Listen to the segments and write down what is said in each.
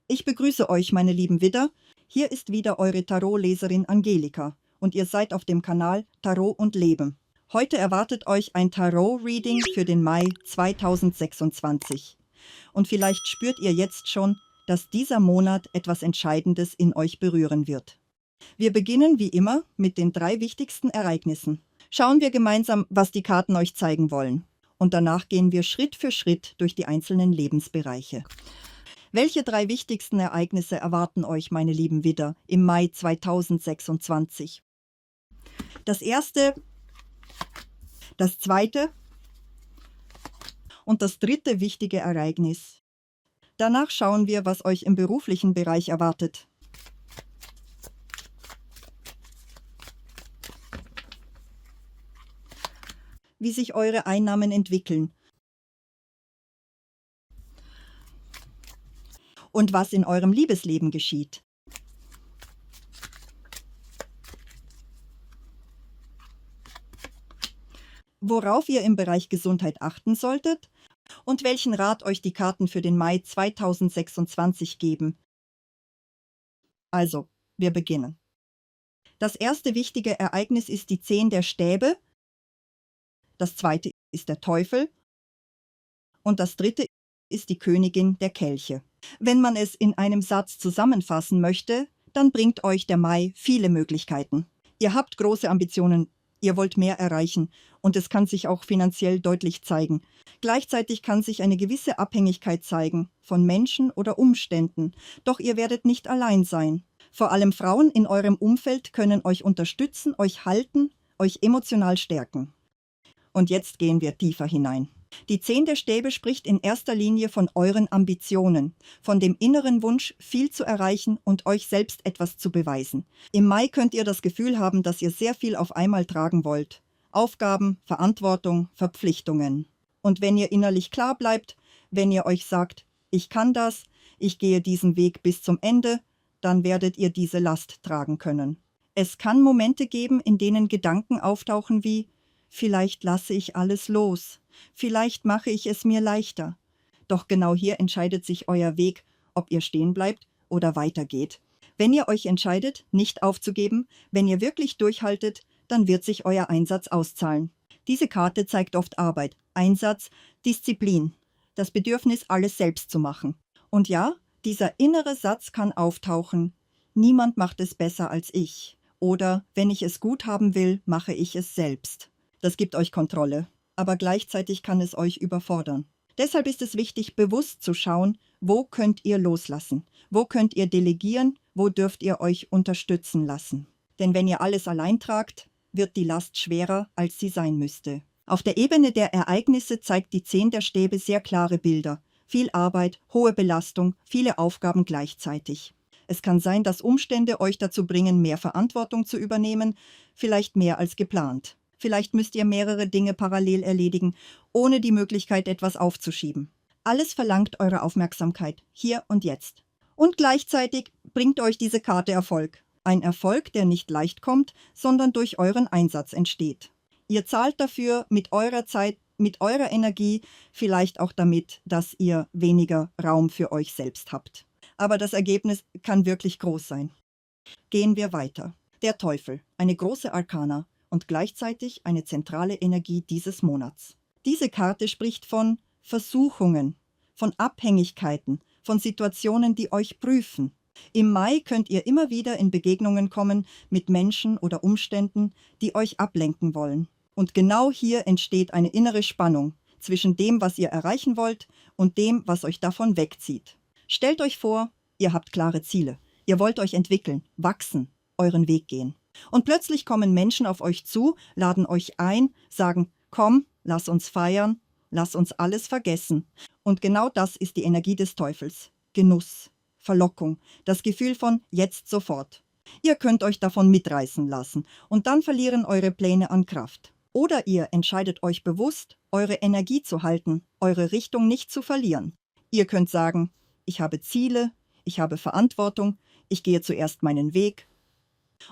Ich begrüße euch, meine lieben Widder. Hier ist wieder eure Tarotleserin Angelika und ihr seid auf dem Kanal Tarot und Leben. Heute erwartet euch ein Tarot-Reading für den Mai 2026. Und vielleicht spürt ihr jetzt schon, dass dieser Monat etwas Entscheidendes in euch berühren wird. Wir beginnen wie immer mit den 3 wichtigsten Ereignissen. Schauen wir gemeinsam, was die Karten euch zeigen wollen. Und danach gehen wir Schritt für Schritt durch die einzelnen Lebensbereiche. Welche 3 wichtigsten Ereignisse erwarten euch, meine lieben Widder, im Mai 2026? Das erste, das zweite und das dritte wichtige Ereignis. Danach schauen wir, was euch im beruflichen Bereich erwartet. Wie sich eure Einnahmen entwickeln. Und was in eurem Liebesleben geschieht. Worauf ihr im Bereich Gesundheit achten solltet und welchen Rat euch die Karten für den Mai 2026 geben. Also, wir beginnen. Das erste wichtige Ereignis ist die 10 der Stäbe, das zweite ist der Teufel und das dritte ist die Königin der Kelche. Wenn man es in einem Satz zusammenfassen möchte, dann bringt euch der Mai viele Möglichkeiten. Ihr habt große Ambitionen, ihr wollt mehr erreichen und es kann sich auch finanziell deutlich zeigen. Gleichzeitig kann sich eine gewisse Abhängigkeit zeigen von Menschen oder Umständen, doch ihr werdet nicht allein sein. Vor allem Frauen in eurem Umfeld können euch unterstützen, euch halten, euch emotional stärken. Und jetzt gehen wir tiefer hinein. Die 10 der Stäbe spricht in erster Linie von euren Ambitionen, von dem inneren Wunsch, viel zu erreichen und euch selbst etwas zu beweisen. Im Mai könnt ihr das Gefühl haben, dass ihr sehr viel auf einmal tragen wollt. Aufgaben, Verantwortung, Verpflichtungen. Und wenn ihr innerlich klar bleibt, wenn ihr euch sagt, ich kann das, ich gehe diesen Weg bis zum Ende, dann werdet ihr diese Last tragen können. Es kann Momente geben, in denen Gedanken auftauchen wie: Vielleicht lasse ich alles los. Vielleicht mache ich es mir leichter. Doch genau hier entscheidet sich euer Weg, ob ihr stehen bleibt oder weitergeht. Wenn ihr euch entscheidet, nicht aufzugeben, wenn ihr wirklich durchhaltet, dann wird sich euer Einsatz auszahlen. Diese Karte zeigt oft Arbeit, Einsatz, Disziplin, das Bedürfnis, alles selbst zu machen. Und ja, dieser innere Satz kann auftauchen: Niemand macht es besser als ich. Oder wenn ich es gut haben will, mache ich es selbst. Das gibt euch Kontrolle, aber gleichzeitig kann es euch überfordern. Deshalb ist es wichtig, bewusst zu schauen, wo könnt ihr loslassen, wo könnt ihr delegieren, wo dürft ihr euch unterstützen lassen. Denn wenn ihr alles allein tragt, wird die Last schwerer, als sie sein müsste. Auf der Ebene der Ereignisse zeigt die 10 der Stäbe sehr klare Bilder. Viel Arbeit, hohe Belastung, viele Aufgaben gleichzeitig. Es kann sein, dass Umstände euch dazu bringen, mehr Verantwortung zu übernehmen, vielleicht mehr als geplant. Vielleicht müsst ihr mehrere Dinge parallel erledigen, ohne die Möglichkeit, etwas aufzuschieben. Alles verlangt eure Aufmerksamkeit, hier und jetzt. Und gleichzeitig bringt euch diese Karte Erfolg. Ein Erfolg, der nicht leicht kommt, sondern durch euren Einsatz entsteht. Ihr zahlt dafür mit eurer Zeit, mit eurer Energie, vielleicht auch damit, dass ihr weniger Raum für euch selbst habt. Aber das Ergebnis kann wirklich groß sein. Gehen wir weiter. Der Teufel, eine große Arkana und gleichzeitig eine zentrale Energie dieses Monats. Diese Karte spricht von Versuchungen, von Abhängigkeiten, von Situationen, die euch prüfen. Im Mai könnt ihr immer wieder in Begegnungen kommen mit Menschen oder Umständen, die euch ablenken wollen. Und genau hier entsteht eine innere Spannung zwischen dem, was ihr erreichen wollt, und dem, was euch davon wegzieht. Stellt euch vor, ihr habt klare Ziele. Ihr wollt euch entwickeln, wachsen, euren Weg gehen. Und plötzlich kommen Menschen auf euch zu, laden euch ein, sagen: Komm, lass uns feiern, lass uns alles vergessen. Und genau das ist die Energie des Teufels. Genuss, Verlockung, das Gefühl von jetzt sofort. Ihr könnt euch davon mitreißen lassen und dann verlieren eure Pläne an Kraft. Oder ihr entscheidet euch bewusst, eure Energie zu halten, eure Richtung nicht zu verlieren. Ihr könnt sagen: Ich habe Ziele, ich habe Verantwortung, ich gehe zuerst meinen Weg.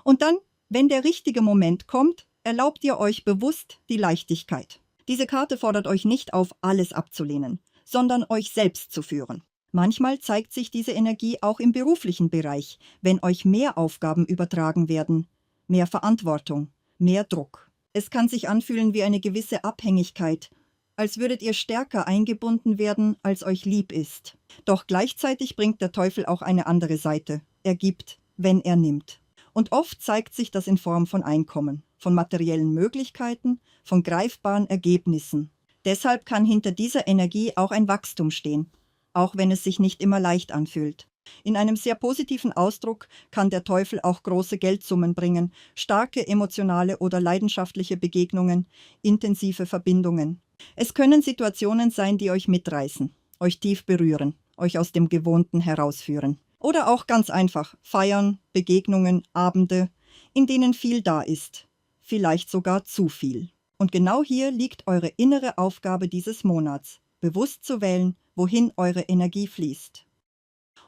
Und dann, wenn der richtige Moment kommt, erlaubt ihr euch bewusst die Leichtigkeit. Diese Karte fordert euch nicht auf, alles abzulehnen, sondern euch selbst zu führen. Manchmal zeigt sich diese Energie auch im beruflichen Bereich, wenn euch mehr Aufgaben übertragen werden, mehr Verantwortung, mehr Druck. Es kann sich anfühlen wie eine gewisse Abhängigkeit, als würdet ihr stärker eingebunden werden, als euch lieb ist. Doch gleichzeitig bringt der Teufel auch eine andere Seite. Er gibt, wenn er nimmt. Und oft zeigt sich das in Form von Einkommen, von materiellen Möglichkeiten, von greifbaren Ergebnissen. Deshalb kann hinter dieser Energie auch ein Wachstum stehen, auch wenn es sich nicht immer leicht anfühlt. In einem sehr positiven Ausdruck kann der Teufel auch große Geldsummen bringen, starke emotionale oder leidenschaftliche Begegnungen, intensive Verbindungen. Es können Situationen sein, die euch mitreißen, euch tief berühren, euch aus dem Gewohnten herausführen. Oder auch ganz einfach Feiern, Begegnungen, Abende, in denen viel da ist, vielleicht sogar zu viel. Und genau hier liegt eure innere Aufgabe dieses Monats, bewusst zu wählen, wohin eure Energie fließt.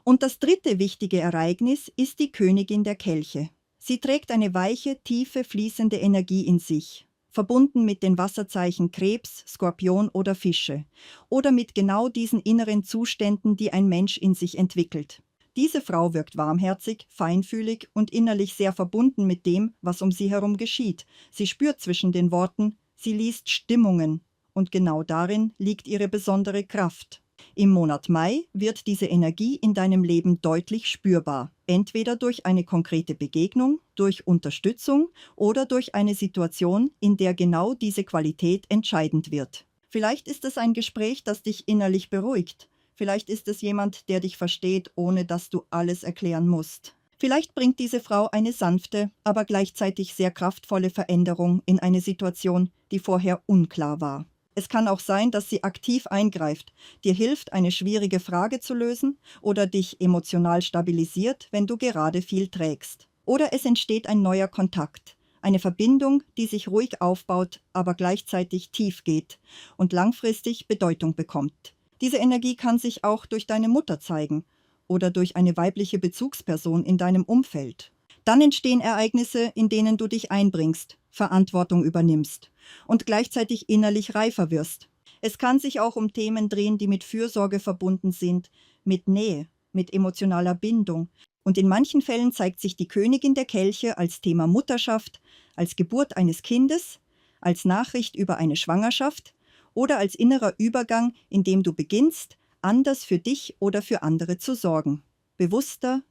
Und das dritte wichtige Ereignis ist die Königin der Kelche. Sie trägt eine weiche, tiefe, fließende Energie in sich, verbunden mit den Wasserzeichen Krebs, Skorpion oder Fische, oder mit genau diesen inneren Zuständen, die ein Mensch in sich entwickelt. Diese Frau wirkt warmherzig, feinfühlig und innerlich sehr verbunden mit dem, was um sie herum geschieht. Sie spürt zwischen den Worten, sie liest Stimmungen, und genau darin liegt ihre besondere Kraft. Im Monat Mai wird diese Energie in deinem Leben deutlich spürbar, entweder durch eine konkrete Begegnung, durch Unterstützung oder durch eine Situation, in der genau diese Qualität entscheidend wird. Vielleicht ist es ein Gespräch, das dich innerlich beruhigt. Vielleicht ist es jemand, der dich versteht, ohne dass du alles erklären musst. Vielleicht bringt diese Frau eine sanfte, aber gleichzeitig sehr kraftvolle Veränderung in eine Situation, die vorher unklar war. Es kann auch sein, dass sie aktiv eingreift, dir hilft, eine schwierige Frage zu lösen oder dich emotional stabilisiert, wenn du gerade viel trägst. Oder es entsteht ein neuer Kontakt, eine Verbindung, die sich ruhig aufbaut, aber gleichzeitig tief geht und langfristig Bedeutung bekommt. Diese Energie kann sich auch durch deine Mutter zeigen oder durch eine weibliche Bezugsperson in deinem Umfeld. Dann entstehen Ereignisse, in denen du dich einbringst, Verantwortung übernimmst und gleichzeitig innerlich reifer wirst. Es kann sich auch um Themen drehen, die mit Fürsorge verbunden sind, mit Nähe, mit emotionaler Bindung. Und in manchen Fällen zeigt sich die Königin der Kelche als Thema Mutterschaft, als Geburt eines Kindes, als Nachricht über eine Schwangerschaft oder als innerer Übergang, in dem du beginnst, anders für dich oder für andere zu sorgen. Bewusster,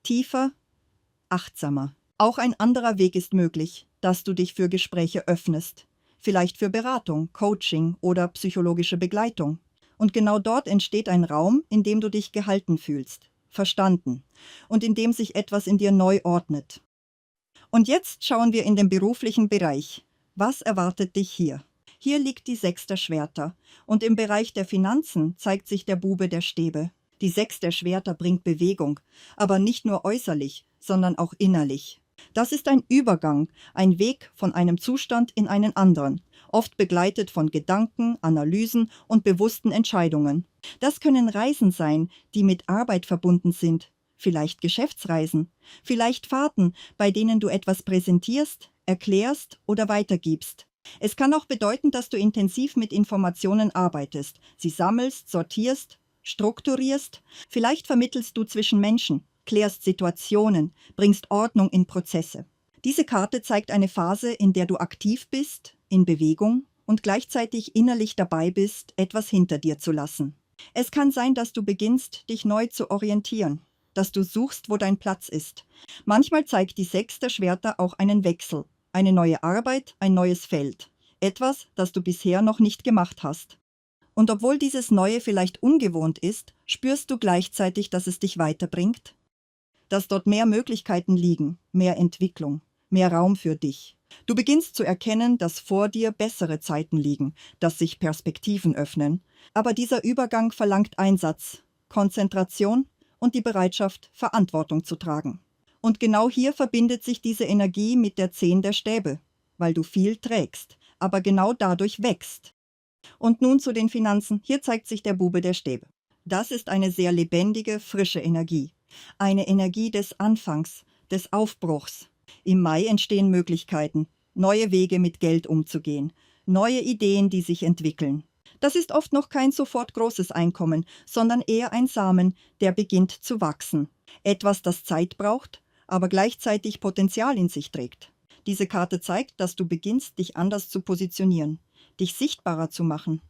tiefer, achtsamer. Auch ein anderer Weg ist möglich, dass du dich für Gespräche öffnest. Vielleicht für Beratung, Coaching oder psychologische Begleitung. Und genau dort entsteht ein Raum, in dem du dich gehalten fühlst, verstanden und in dem sich etwas in dir neu ordnet. Und jetzt schauen wir in den beruflichen Bereich. Was erwartet dich hier? Hier liegt die 6 der Schwerter und im Bereich der Finanzen zeigt sich der Bube der Stäbe. Die 6 der Schwerter bringt Bewegung, aber nicht nur äußerlich, sondern auch innerlich. Das ist ein Übergang, ein Weg von einem Zustand in einen anderen, oft begleitet von Gedanken, Analysen und bewussten Entscheidungen. Das können Reisen sein, die mit Arbeit verbunden sind, vielleicht Geschäftsreisen, vielleicht Fahrten, bei denen du etwas präsentierst, erklärst oder weitergibst. Es kann auch bedeuten, dass du intensiv mit Informationen arbeitest, sie sammelst, sortierst, strukturierst. Vielleicht vermittelst du zwischen Menschen, klärst Situationen, bringst Ordnung in Prozesse. Diese Karte zeigt eine Phase, in der du aktiv bist, in Bewegung und gleichzeitig innerlich dabei bist, etwas hinter dir zu lassen. Es kann sein, dass du beginnst, dich neu zu orientieren, dass du suchst, wo dein Platz ist. Manchmal zeigt die 6 der Schwerter auch einen Wechsel, eine neue Arbeit, ein neues Feld. Etwas, das du bisher noch nicht gemacht hast. Und obwohl dieses Neue vielleicht ungewohnt ist, spürst du gleichzeitig, dass es dich weiterbringt? Dass dort mehr Möglichkeiten liegen, mehr Entwicklung, mehr Raum für dich. Du beginnst zu erkennen, dass vor dir bessere Zeiten liegen, dass sich Perspektiven öffnen. Aber dieser Übergang verlangt Einsatz, Konzentration und die Bereitschaft, Verantwortung zu tragen. Und genau hier verbindet sich diese Energie mit der 10 der Stäbe, weil du viel trägst, aber genau dadurch wächst. Und nun zu den Finanzen. Hier zeigt sich der Bube der Stäbe. Das ist eine sehr lebendige, frische Energie. Eine Energie des Anfangs, des Aufbruchs. Im Mai entstehen Möglichkeiten, neue Wege mit Geld umzugehen, neue Ideen, die sich entwickeln. Das ist oft noch kein sofort großes Einkommen, sondern eher ein Samen, der beginnt zu wachsen. Etwas, das Zeit braucht, aber gleichzeitig Potenzial in sich trägt. Diese Karte zeigt, dass du beginnst, dich anders zu positionieren, dich sichtbarer zu machen.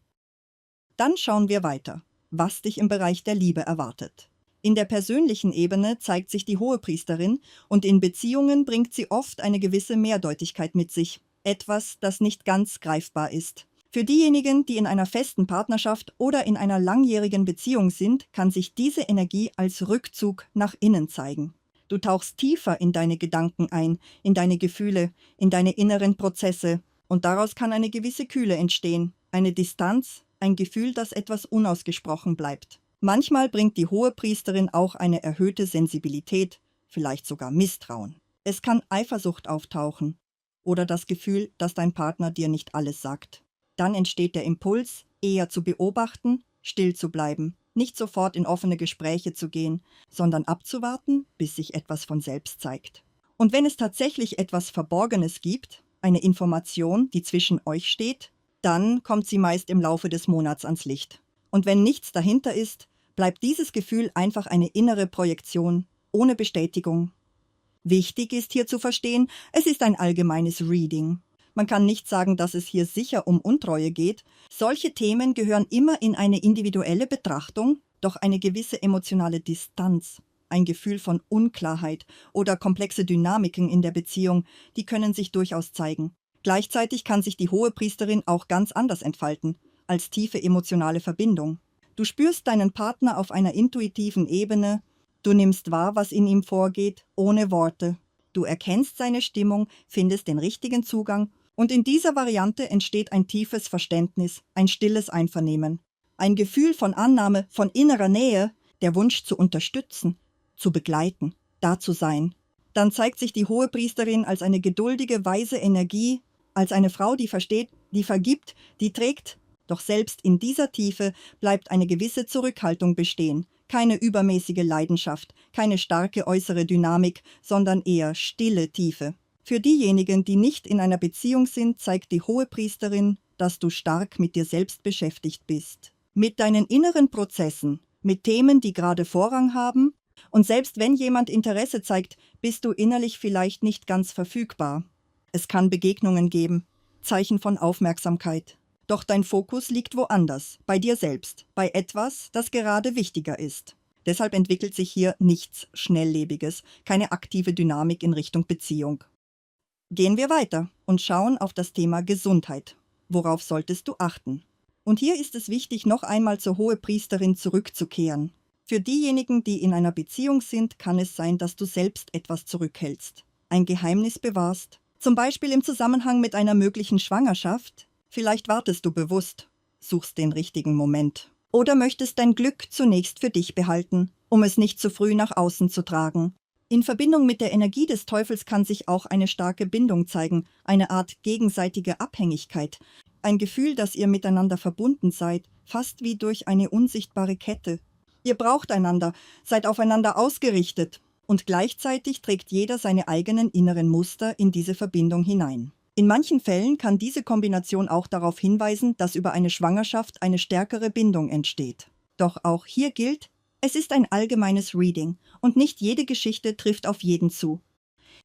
Dann schauen wir weiter, was dich im Bereich der Liebe erwartet. In der persönlichen Ebene zeigt sich die Hohepriesterin und in Beziehungen bringt sie oft eine gewisse Mehrdeutigkeit mit sich. Etwas, das nicht ganz greifbar ist. Für diejenigen, die in einer festen Partnerschaft oder in einer langjährigen Beziehung sind, kann sich diese Energie als Rückzug nach innen zeigen. Du tauchst tiefer in deine Gedanken ein, in deine Gefühle, in deine inneren Prozesse und daraus kann eine gewisse Kühle entstehen, eine Distanz, ein Gefühl, dass etwas unausgesprochen bleibt. Manchmal bringt die Hohepriesterin auch eine erhöhte Sensibilität, vielleicht sogar Misstrauen. Es kann Eifersucht auftauchen oder das Gefühl, dass dein Partner dir nicht alles sagt. Dann entsteht der Impuls, eher zu beobachten, still zu bleiben, nicht sofort in offene Gespräche zu gehen, sondern abzuwarten, bis sich etwas von selbst zeigt. Und wenn es tatsächlich etwas Verborgenes gibt, eine Information, die zwischen euch steht, dann kommt sie meist im Laufe des Monats ans Licht. Und wenn nichts dahinter ist, bleibt dieses Gefühl einfach eine innere Projektion, ohne Bestätigung. Wichtig ist hier zu verstehen, es ist ein allgemeines Reading. Man kann nicht sagen, dass es hier sicher um Untreue geht. Solche Themen gehören immer in eine individuelle Betrachtung, doch eine gewisse emotionale Distanz, ein Gefühl von Unklarheit oder komplexe Dynamiken in der Beziehung, die können sich durchaus zeigen. Gleichzeitig kann sich die Hohepriesterin auch ganz anders entfalten, als tiefe emotionale Verbindung. Du spürst deinen Partner auf einer intuitiven Ebene, du nimmst wahr, was in ihm vorgeht, ohne Worte. Du erkennst seine Stimmung, findest den richtigen Zugang und in dieser Variante entsteht ein tiefes Verständnis, ein stilles Einvernehmen. Ein Gefühl von Annahme, von innerer Nähe, der Wunsch zu unterstützen, zu begleiten, da zu sein. Dann zeigt sich die Hohepriesterin als eine geduldige, weise Energie, als eine Frau, die versteht, die vergibt, die trägt. Doch selbst in dieser Tiefe bleibt eine gewisse Zurückhaltung bestehen. Keine übermäßige Leidenschaft, keine starke äußere Dynamik, sondern eher stille Tiefe. Für diejenigen, die nicht in einer Beziehung sind, zeigt die Hohepriesterin, dass du stark mit dir selbst beschäftigt bist. Mit deinen inneren Prozessen, mit Themen, die gerade Vorrang haben. Und selbst wenn jemand Interesse zeigt, bist du innerlich vielleicht nicht ganz verfügbar. Es kann Begegnungen geben, Zeichen von Aufmerksamkeit. Doch dein Fokus liegt woanders, bei dir selbst, bei etwas, das gerade wichtiger ist. Deshalb entwickelt sich hier nichts Schnelllebiges, keine aktive Dynamik in Richtung Beziehung. Gehen wir weiter und schauen auf das Thema Gesundheit. Worauf solltest du achten? Und hier ist es wichtig, noch einmal zur Hohepriesterin zurückzukehren. Für diejenigen, die in einer Beziehung sind, kann es sein, dass du selbst etwas zurückhältst, ein Geheimnis bewahrst, zum Beispiel im Zusammenhang mit einer möglichen Schwangerschaft. Vielleicht wartest du bewusst, suchst den richtigen Moment. Oder möchtest dein Glück zunächst für dich behalten, um es nicht zu früh nach außen zu tragen. In Verbindung mit der Energie des Teufels kann sich auch eine starke Bindung zeigen, eine Art gegenseitige Abhängigkeit, ein Gefühl, dass ihr miteinander verbunden seid, fast wie durch eine unsichtbare Kette. Ihr braucht einander, seid aufeinander ausgerichtet und gleichzeitig trägt jeder seine eigenen inneren Muster in diese Verbindung hinein. In manchen Fällen kann diese Kombination auch darauf hinweisen, dass über eine Schwangerschaft eine stärkere Bindung entsteht. Doch auch hier gilt, es ist ein allgemeines Reading und nicht jede Geschichte trifft auf jeden zu.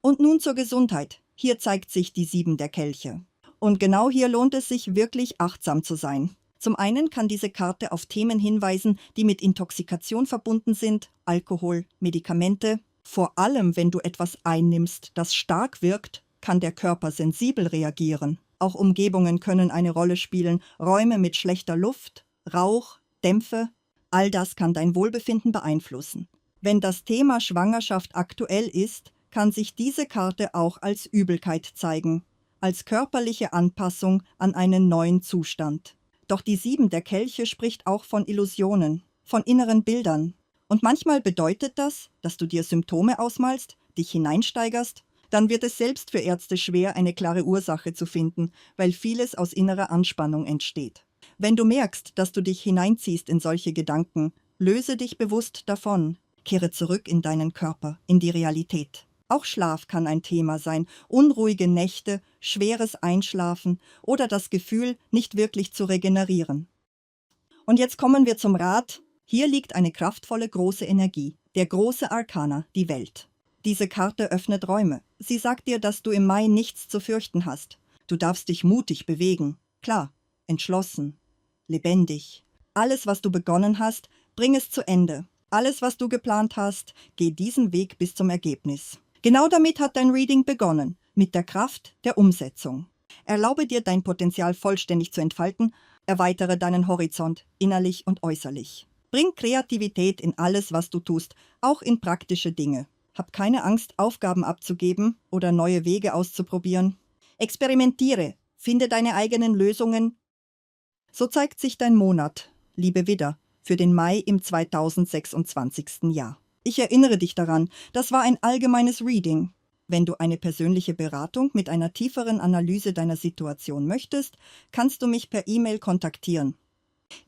Und nun zur Gesundheit. Hier zeigt sich die 7 der Kelche. Und genau hier lohnt es sich wirklich achtsam zu sein. Zum einen kann diese Karte auf Themen hinweisen, die mit Intoxikation verbunden sind, Alkohol, Medikamente. Vor allem, wenn du etwas einnimmst, das stark wirkt, kann der Körper sensibel reagieren. Auch Umgebungen können eine Rolle spielen, Räume mit schlechter Luft, Rauch, Dämpfe. All das kann dein Wohlbefinden beeinflussen. Wenn das Thema Schwangerschaft aktuell ist, kann sich diese Karte auch als Übelkeit zeigen, als körperliche Anpassung an einen neuen Zustand. Doch die 7 der Kelche spricht auch von Illusionen, von inneren Bildern. Und manchmal bedeutet das, dass du dir Symptome ausmalst, dich hineinsteigerst, dann wird es selbst für Ärzte schwer, eine klare Ursache zu finden, weil vieles aus innerer Anspannung entsteht. Wenn du merkst, dass du dich hineinziehst in solche Gedanken, löse dich bewusst davon, kehre zurück in deinen Körper, in die Realität. Auch Schlaf kann ein Thema sein, unruhige Nächte, schweres Einschlafen oder das Gefühl, nicht wirklich zu regenerieren. Und jetzt kommen wir zum Rat. Hier liegt eine kraftvolle große Energie, der große Arkana, die Welt. Diese Karte öffnet Räume. Sie sagt dir, dass du im Mai nichts zu fürchten hast. Du darfst dich mutig bewegen. Klar, entschlossen, lebendig. Alles, was du begonnen hast, bring es zu Ende. Alles, was du geplant hast, geh diesen Weg bis zum Ergebnis. Genau damit hat dein Reading begonnen, mit der Kraft der Umsetzung. Erlaube dir, dein Potenzial vollständig zu entfalten, erweitere deinen Horizont, innerlich und äußerlich. Bring Kreativität in alles, was du tust, auch in praktische Dinge. Hab keine Angst, Aufgaben abzugeben oder neue Wege auszuprobieren. Experimentiere, finde deine eigenen Lösungen. So zeigt sich dein Monat, liebe Widder, für den Mai im 2026. Jahr. Ich erinnere dich daran, das war ein allgemeines Reading. Wenn du eine persönliche Beratung mit einer tieferen Analyse deiner Situation möchtest, kannst du mich per E-Mail kontaktieren.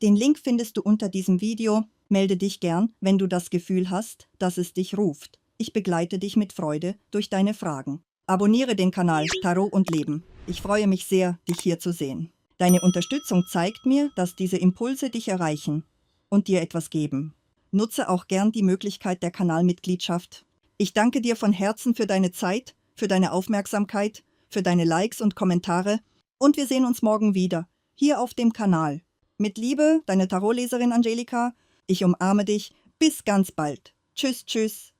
Den Link findest du unter diesem Video. Melde dich gern, wenn du das Gefühl hast, dass es dich ruft. Ich begleite dich mit Freude durch deine Fragen. Abonniere den Kanal Tarot und Leben. Ich freue mich sehr, dich hier zu sehen. Deine Unterstützung zeigt mir, dass diese Impulse dich erreichen und dir etwas geben. Nutze auch gern die Möglichkeit der Kanalmitgliedschaft. Ich danke dir von Herzen für deine Zeit, für deine Aufmerksamkeit, für deine Likes und Kommentare und wir sehen uns morgen wieder, hier auf dem Kanal. Mit Liebe, deine Tarotleserin Angelika. Ich umarme dich. Bis ganz bald. Tschüss, tschüss.